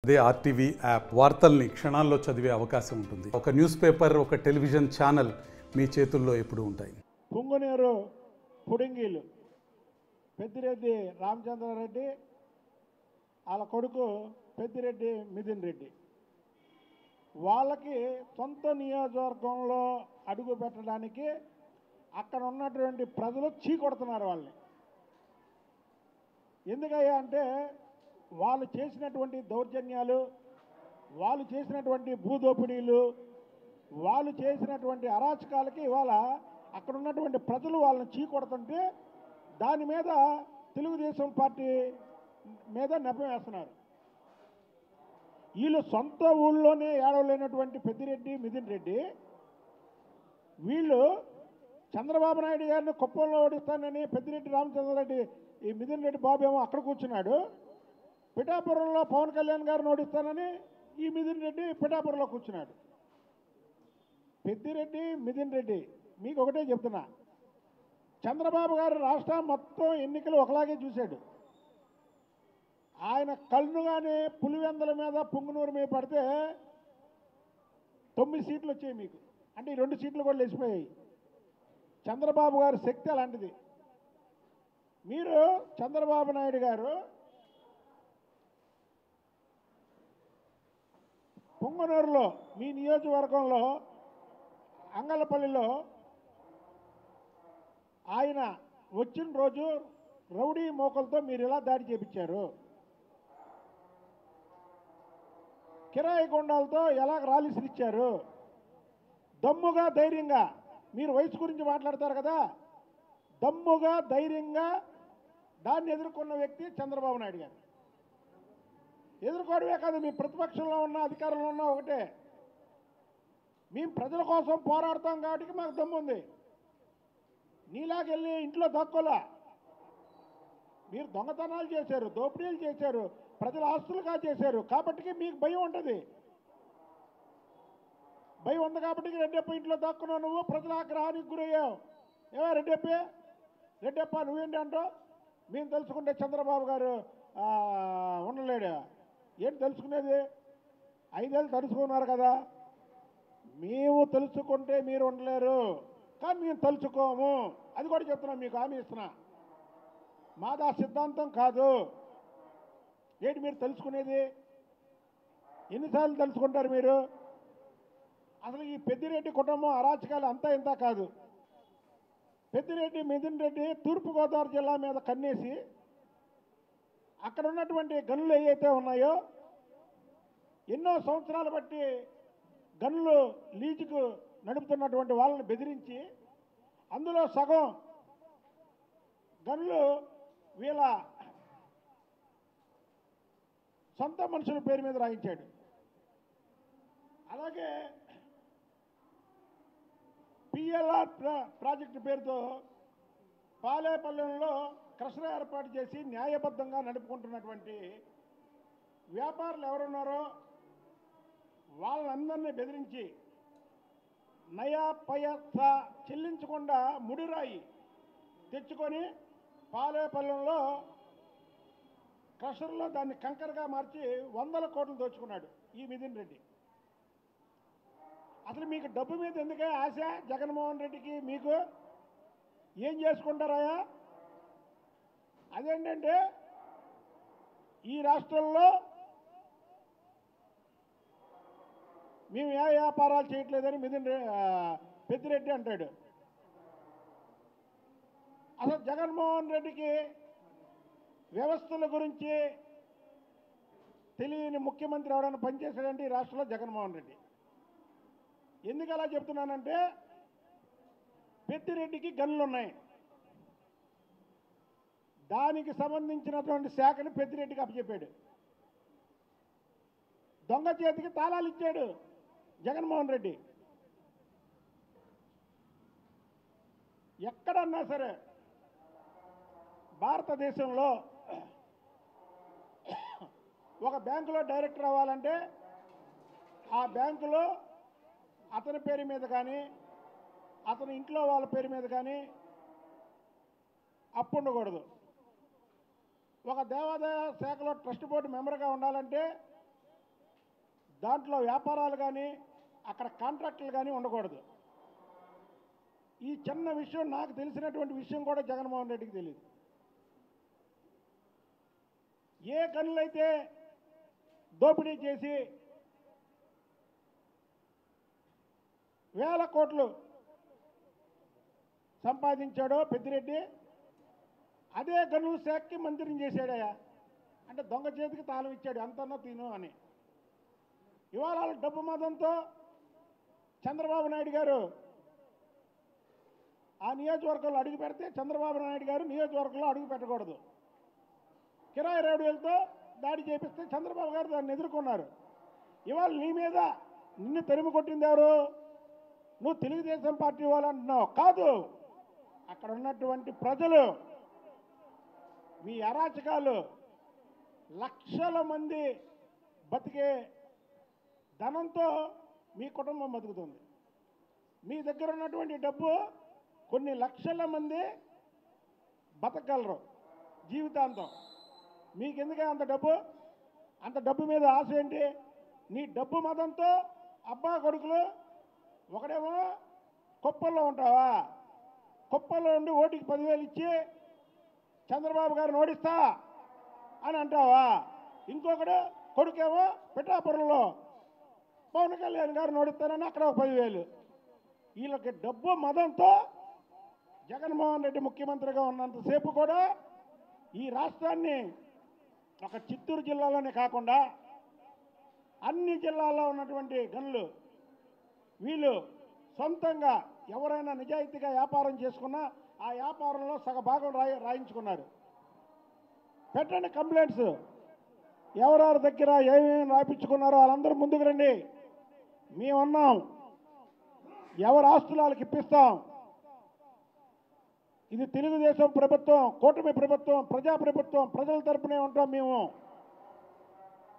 అదే RTV app వార్తల్ని క్షణాల్లో చదివే అవకాశం ఉంటుంది. ఒక న్యూస్ పేపర్, ఒక టెలివిజన్ ఛానల్ మీ చేతుల్లో ఎప్పుడూ ఉంటాయి. పుంగునూరు పుడింగీలు పెద్దిరెడ్డి రామచంద్రారెడ్డి, వాళ్ళ కొడుకు పెద్దిరెడ్డి మిథున్ రెడ్డి, వాళ్ళకి సొంత నియోజకవర్గంలో అడుగు పెట్టడానికి అక్కడ ఉన్నటువంటి ప్రజలు చీకొడుతున్నారు వాళ్ళని. ఎందుకయ్యా అంటే వాళ్ళు చేసినటువంటి దౌర్జన్యాలు, వాళ్ళు చేసినటువంటి భూదోపిడీలు, వాళ్ళు చేసినటువంటి అరాచకాలకి ఇవాళ అక్కడ ఉన్నటువంటి ప్రజలు వాళ్ళని చీకొడుతుంటే దాని మీద తెలుగుదేశం పార్టీ మీద నెపం వేస్తున్నారు. వీళ్ళు సొంత ఊళ్ళోనే ఏడవలేనటువంటి పెద్దిరెడ్డి మిథున్ రెడ్డి, వీళ్ళు చంద్రబాబు నాయుడు గారిని కుప్పంలో ఓడిస్తానని పెద్దిరెడ్డి రామచంద్రారెడ్డి, ఈ మిథున్ రెడ్డి బాబు ఏమో అక్కడ కూర్చున్నాడు. పిఠాపురంలో పవన్ కళ్యాణ్ గారిని ఓడిస్తానని ఈ మిథున్ రెడ్డి పిఠాపురంలో కూర్చున్నాడు. పెద్దిరెడ్డి మిథున్ రెడ్డి మీకు ఒకటే చెప్తున్నా, చంద్రబాబు గారు రాష్ట్రం మొత్తం ఎన్నికలు ఒకలాగే చూశాడు. ఆయన కళ్ళుగానే పులివెందల మీద పుంగునూరు మీద పడితే 9 సీట్లు వచ్చాయి మీకు, అంటే ఈ 2 సీట్లు కూడా లేచిపోయాయి. చంద్రబాబు గారి శక్తి అలాంటిది. మీరు చంద్రబాబు నాయుడు గారు పుంగనూరులో మీ నియోజకవర్గంలో అంగళ్ళపల్లిలో ఆయన వచ్చిన రోజు రౌడీ మోకలతో మీరు ఎలా దాడి చేపించారు, కిరాయి గుండాలతో ఎలా రాలిసిరిచ్చారు, దమ్ముగా ధైర్యంగా, మీరు వయసు గురించి మాట్లాడతారు కదా, దమ్ముగా ధైర్యంగా దాన్ని ఎదుర్కొన్న వ్యక్తి చంద్రబాబు నాయుడు గారు. ఎదుర్కోవడమే కాదు, మీ ప్రతిపక్షంలో ఉన్న అధికారంలో ఉన్న ఒకటే, మేము ప్రజల కోసం పోరాడతాం కాబట్టి మాకు దమ్ము ఉంది. నీలాగెళ్ళి ఇంట్లో దక్కోలా, మీరు దొంగతనాలు చేశారు, దోపిడీలు చేశారు, ప్రజల ఆస్తులుగా చేశారు, కాబట్టి మీకు భయం ఉంటుంది. భయం ఉంది కాబట్టి రెడ్డప్ప ఇంట్లో దక్కున్నావు, నువ్వు ప్రజల ఆగ్రహానికి గురయ్యావు. ఏమో రెడ్డప్ప నువ్వేంటి అంటో, మేము తెలుసుకుంటే చంద్రబాబు గారు ఉండలేడు. ఏంటి తెలుసుకునేది? 5 ఏళ్ళు తెలుసుకున్నారు కదా. మేము తెలుసుకుంటే మీరు ఉండలేరు, కానీ మేము తెలుసుకోము. అది కూడా చెప్తున్నాం, మీకు హామీ ఇస్తున్నా. మాదా సిద్ధాంతం కాదు. ఏంటి మీరు తెలుసుకునేది? ఎన్నిసార్లు తెలుసుకుంటారు మీరు? అసలు ఈ పెద్దిరెడ్డి కుటుంబం అరాచకాలు అంతా ఇంత కాదు. పెద్దిరెడ్డి మిథున్ రెడ్డి తూర్పుగోదావరి జిల్లా మీద కన్నేసి అక్కడ ఉన్నటువంటి గనులు ఏవైతే ఉన్నాయో ఎన్నో సంవత్సరాలు బట్టి గనులు లీజుకు నడుపుతున్నటువంటి వాళ్ళని బెదిరించి అందులో సగం గనులు వీళ్ళ సొంత మనుషుల పేరు మీద రాయించాడు. అలాగే పిఎల్ఆర్ ప్రాజెక్టు పేరుతో పాలేపల్లెంలో క్రషర్ ఏర్పాటు చేసి న్యాయబద్ధంగా నడుపుకుంటున్నటువంటి వ్యాపారులు ఎవరున్నారో వాళ్ళందరినీ బెదిరించి నయా పైసా చెల్లించకుండా ముడిరాయి తెచ్చుకొని పాలేపల్లెంలో క్రషర్లో దాన్ని కంకరగా మార్చి 100 కోట్లు దోచుకున్నాడు ఈ మిథున్ రెడ్డి. అసలు మీకు డబ్బు మీద ఎందుకే ఆశ? జగన్మోహన్ రెడ్డికి మీకు ఏం చేసుకుంటారాయా? అదేంటంటే ఈ రాష్ట్రంలో మేము ఏ వ్యాపారాలు చేయట్లేదని పెద్దిరెడ్డి అంటాడు. అసలు జగన్మోహన్ రెడ్డికి వ్యవస్థల గురించి తెలియని ముఖ్యమంత్రి ఎవరైనా పనిచేశాడంటే ఈ రాష్ట్రంలో జగన్మోహన్ రెడ్డి. ఎందుకు అలా చెప్తున్నానంటే పెద్దిరెడ్డికి గన్నులు ఉన్నాయి, దానికి సంబంధించినటువంటి శాఖను పెద్దిరెడ్డికి అప్పచెప్పాడు. దొంగ చేతికి తాళాలు ఇచ్చాడు జగన్మోహన్ రెడ్డి. ఎక్కడన్నా సరే భారతదేశంలో ఒక బ్యాంకులో డైరెక్టర్ అవ్వాలంటే ఆ బ్యాంకులో అతని పేరు మీద కానీ అతని ఇంట్లో వాళ్ళ పేరు మీద కానీ అప్పు ఉండకూడదు. ఒక దేవాదాయ శాఖలో ట్రస్ట్ బోర్డు మెంబర్గా ఉండాలంటే దాంట్లో వ్యాపారాలు కానీ అక్కడ కాంట్రాక్టులు కానీ ఉండకూడదు. ఈ చిన్న విషయం నాకు తెలిసినటువంటి విషయం కూడా జగన్మోహన్ రెడ్డికి తెలియదు. ఏ గనులైతే దోపిడీ చేసి వేల కోట్లు సంపాదించాడో పెద్దిరెడ్డి, అదే గనుల శాఖకి మంత్రిని చేశాడయా. అంటే దొంగ చేతికి తాళం ఇచ్చాడు, అంతన్నా తిను అని. ఇవాళ డబ్బు మదంతో చంద్రబాబు నాయుడు గారు ఆ నియోజకవర్గంలో అడుగు పెడితే చంద్రబాబు నాయుడు గారు నియోజకవర్గంలో అడుగు పెట్టకూడదు. కిరాయి రేవులతో దాడి చేపిస్తే చంద్రబాబు గారు దాన్ని ఎదుర్కొన్నారు. ఇవాళ నీ మీద నిన్ను తరిమి కొట్టింది ఎవరు? నువ్వు తెలుగుదేశం పార్టీ వాళ్ళు అంటున్నావు. కాదు, అక్కడ ఉన్నటువంటి ప్రజలు. మీ అరాచకాలు లక్షల మంది బతికే ధనంతో మీ కుటుంబం బతుకుతుంది. మీ దగ్గర ఉన్నటువంటి డబ్బు కొన్ని లక్షల మంది బతకగలరు జీవితాంతం. మీకెందుకే అంత డబ్బు? అంత డబ్బు మీద ఆశ ఏంటి? నీ డబ్బు మదంతో అబ్బా కొడుకులు, ఒకడేమో కుప్పల్లో ఉంటావా, కుప్పల్లో ఉండి ఓటికి 10,000 ఇచ్చి చంద్రబాబు గారిని ఓడిస్తా అని అంటావా? ఇంకొకడు కొడుకేమో పిఠాపురంలో పవన్ కళ్యాణ్ గారిని ఓడిస్తానని అక్కడ ఒక 10,000. వీళ్ళకి డబ్బు మదంతో జగన్మోహన్ రెడ్డి ముఖ్యమంత్రిగా ఉన్నంతసేపు కూడా ఈ రాష్ట్రాన్ని ఒక చిత్తూరు జిల్లాలోనే కాకుండా అన్ని జిల్లాల్లో ఉన్నటువంటి గనులు వీళ్ళు సొంతంగా ఎవరైనా నిజాయితీగా వ్యాపారం చేసుకున్నా ఆ వ్యాపారంలో సగభాగం రాయించుకున్నారు. పెట్టండి కంప్లైంట్స్, ఎవరెవరి దగ్గర ఏమేమి రాయించుకున్నారో వాళ్ళందరూ ముందుకు రండి. మేమున్నాం, ఎవరి ఆస్తులు వాళ్ళకి ఇప్పిస్తాం. ఇది తెలుగుదేశం ప్రభుత్వం, కూటమి ప్రభుత్వం, ప్రజాప్రభుత్వం, ప్రజల తరపునే ఉంటాం మేము.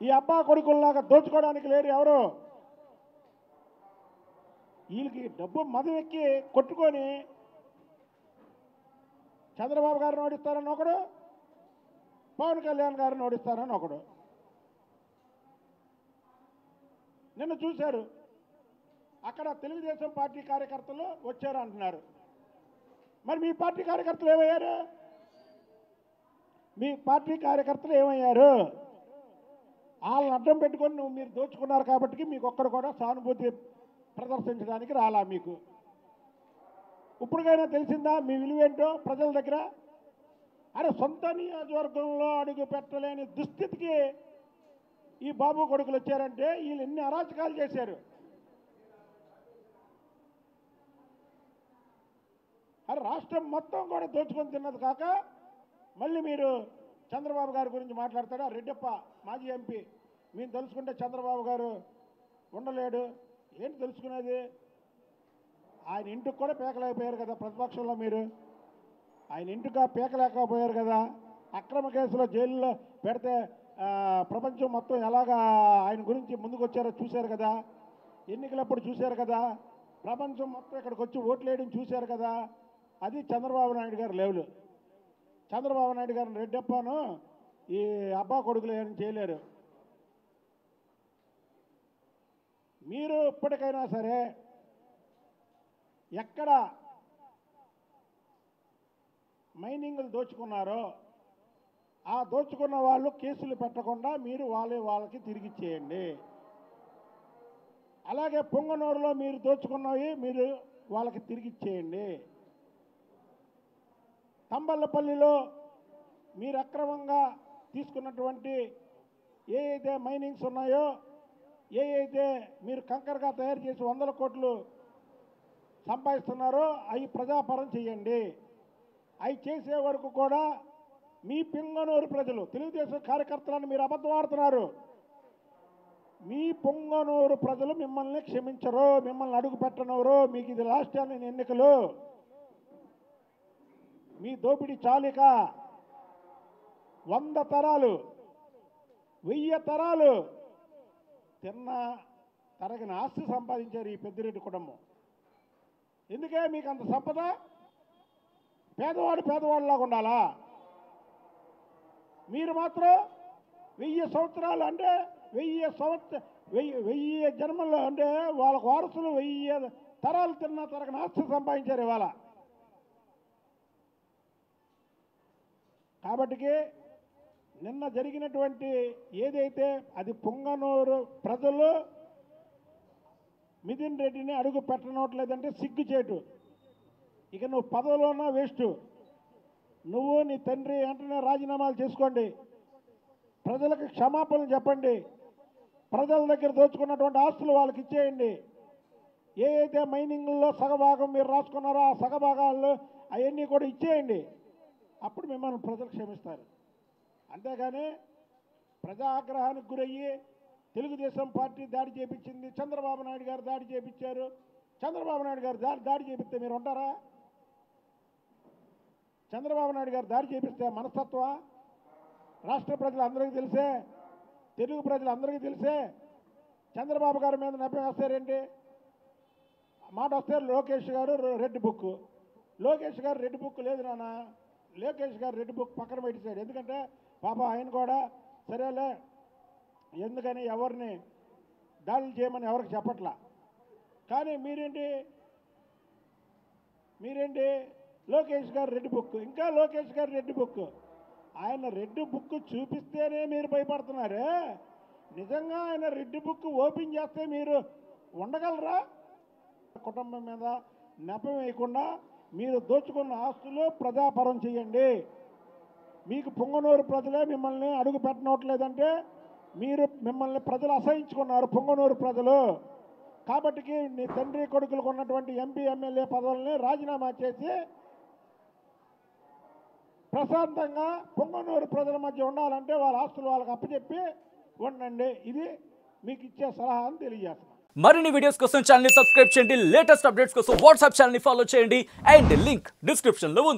ఈ అబ్బా కొడుకుల్లాగా దోచుకోవడానికి లేరు ఎవరు. వీళ్ళకి డబ్బు మదం ఎక్కి కొట్టుకొని చంద్రబాబు గారిని ఓడిస్తారని ఒకడు, పవన్ కళ్యాణ్ గారిని ఓడిస్తారని ఒకడు. నిన్న చూశారు, అక్కడ తెలుగుదేశం పార్టీ కార్యకర్తలు వచ్చారు అంటున్నారు. మరి మీ పార్టీ కార్యకర్తలు ఏమయ్యారు? మీ పార్టీ కార్యకర్తలు ఏమయ్యారు? వాళ్ళని అడ్డం పెట్టుకొని మీరు దోచుకున్నారు కాబట్టి మీకు ఒక్కడు కూడా సానుభూతి ప్రదర్శించడానికి రాలా. మీకు ఇప్పటికైనా తెలిసిందా మీ విలువేంటో ప్రజల దగ్గర? అరే, సొంత నియోజకవర్గంలో అడుగు పెట్టలేని దుస్థితికి ఈ బాబు కొడుకులు వచ్చారంటే వీళ్ళు ఎన్ని అరాచకాలు చేశారు. అరే, రాష్ట్రం మొత్తం కూడా దోచుకొని తిన్నది కాక మళ్ళీ మీరు చంద్రబాబు గారి గురించి మాట్లాడతాడా? రెడ్డప్ప మాజీ ఎంపీ, మేము తెలుసుకుంటే చంద్రబాబు గారు ఉండలేడు. ఏంటి తెలుసుకునేది? ఆయన ఇంటికి కూడా పేకలేకపోయారు కదా ప్రతిపక్షంలో మీరు. ఆయన ఇంటికి పేకలేకపోయారు కదా. అక్రమ కేసులో జైల్లో పెడితే ప్రపంచం మొత్తం ఎలాగా ఆయన గురించి ముందుకు వచ్చారో చూశారు కదా. ఎన్నికలప్పుడు చూశారు కదా. ప్రపంచం మొత్తం ఇక్కడికి వచ్చి ఓట్లు వేయడం చూశారు కదా. అది చంద్రబాబు నాయుడు గారు లెవెల్. చంద్రబాబు నాయుడు గారిని రెడ్డప్పను ఈ అబ్బా కొడుకులు ఏం చేయలేరు. మీరు ఇప్పటికైనా సరే ఎక్కడ మైనింగ్లు దోచుకున్నారో ఆ దోచుకున్న వాళ్ళు కేసులు పెట్టకుండా మీరు వాళ్ళకి తిరిగి ఇచ్చేయండి. అలాగే పొంగనూరులో మీరు దోచుకున్నవి మీరు వాళ్ళకి తిరిగి ఇచ్చేయండి. తంబళ్ళపల్లిలో మీరు అక్రమంగా తీసుకున్నటువంటి ఏ అయితే మైనింగ్స్ ఉన్నాయో, ఏ అయితే మీరు కంకరగా తయారు చేసి 100 కోట్లు సంపాదిస్తున్నారో అవి ప్రజాపరం చేయండి. అవి చేసే వరకు కూడా మీ పొంగనూరు ప్రజలు, తెలుగుదేశం కార్యకర్తలను మీరు అబద్ధం ఆడుతున్నారు. మీ పొంగనూరు ప్రజలు మిమ్మల్ని క్షమించరు, మిమ్మల్ని అడుగు పెట్టనవరు. మీకు ఇది లాస్ట్ టైం ఎన్నికలు. మీ దోపిడీ చాలిక 100 తరాలు 1000 తరాలు తిన్న తరగిన ఆస్తి సంపాదించారు ఈ పెద్దిరెడ్డి కుటుంబం. ఎందుకే మీకు అంత సంపద? పేదవాడిలాగా ఉండాలా? మీరు మాత్రం 1000 సంవత్సరాలు అంటే వెయ్యి జన్మల్లో అంటే వాళ్ళకు వారసులు 1000 తరాలు తిన్నా తరగని ఆస్తి సంపాదించారు ఇవాళ. కాబట్టికి నిన్న జరిగినటువంటి ఏదైతే అది పొంగనూరు ప్రజలు మిథున్ రెడ్డిని అడుగు పెట్టనట్లేదంటే సిగ్గుచేటు. ఇక నువ్వు పదవిలోనా వేస్ట్. నువ్వు నీ తండ్రి వెంటనే రాజీనామాలు చేసుకోండి, ప్రజలకు క్షమాపణలు చెప్పండి, ప్రజల దగ్గర దోచుకున్నటువంటి ఆస్తులు వాళ్ళకి ఇచ్చేయండి. ఏ అయితే మైనింగ్లో సగభాగం మీరు రాసుకున్నారో ఆ సగభాగాల్లో అవన్నీ కూడా ఇచ్చేయండి. అప్పుడు మిమ్మల్ని ప్రజలు క్షమిస్తారు. అంతేగాని ప్రజా ఆగ్రహానికి గురయ్యి తెలుగుదేశం పార్టీ దాడి చేపించింది, చంద్రబాబు నాయుడు గారు దాడి చేపించారు, చంద్రబాబు నాయుడు గారు దాడి చేపిస్తే మీరు ఉంటారా? చంద్రబాబు నాయుడు గారు దాడి చేపిస్తే మనస్తత్వం రాష్ట్ర ప్రజలందరికీ తెలిసే, తెలుగు ప్రజలందరికీ తెలిసే చంద్రబాబు గారి మీద నెపం వేస్తారేంటి? మాట వస్తే లోకేష్ గారు రెడ్ బుక్, లోకేష్ గారు రెడ్ బుక్ లేదు నాన్న, లోకేష్ గారు రెడ్ బుక్ పక్కన పెట్టేశాడు. ఎందుకంటే పాప ఆయన కూడా సరేలే, ఎందుకని ఎవరిని దాడులు చేయమని ఎవరికి చెప్పట్లా. కానీ మీరేంటి లోకేష్ గారు రెడ్ బుక్, ఇంకా లోకేష్ గారు రెడ్ బుక్. ఆయన రెడ్ బుక్ చూపిస్తేనే మీరు భయపడుతున్నారు. నిజంగా ఆయన రెడ్ బుక్ ఓపెన్ చేస్తే మీరు ఉండగలరా? కుటుంబం మీద నెపం వేయకుండా మీరు దోచుకున్న ఆస్తులు ప్రజాపరం చేయండి. మీకు పొంగనూరు ప్రజలే మిమ్మల్ని అడుగు పెట్టనట్లేదంటే మిమ్మల్ని ప్రజలు అసహించుకున్నారు, పొంగనూరు ప్రజలు. కాబట్టికి నీ తండ్రి కొడుకులకు ఉన్నటువంటి ఎంపీ ఎమ్మెల్యే పదవుల్ని రాజీనామా చేసి ప్రశాంతంగా పొంగనూరు ప్రజల మధ్య ఉండాలంటే వాళ్ళ ఆస్తులు వాళ్ళకి అప్పచెప్పి ఉండండి. ఇది మీకు ఇచ్చే సలహా అని తెలియజేస్తున్నాను. మరిన్ని వీడియోస్ కోసం ఛానల్ ని సబ్స్క్రైబ్ చేయండి, లేటెస్ట్ అప్డేట్స్ కోసం వాట్సాప్ ఛానల్ ని ఫాలో చేయండి అండ్ లింక్ డిస్క్రిప్షన్ లో ఉంది.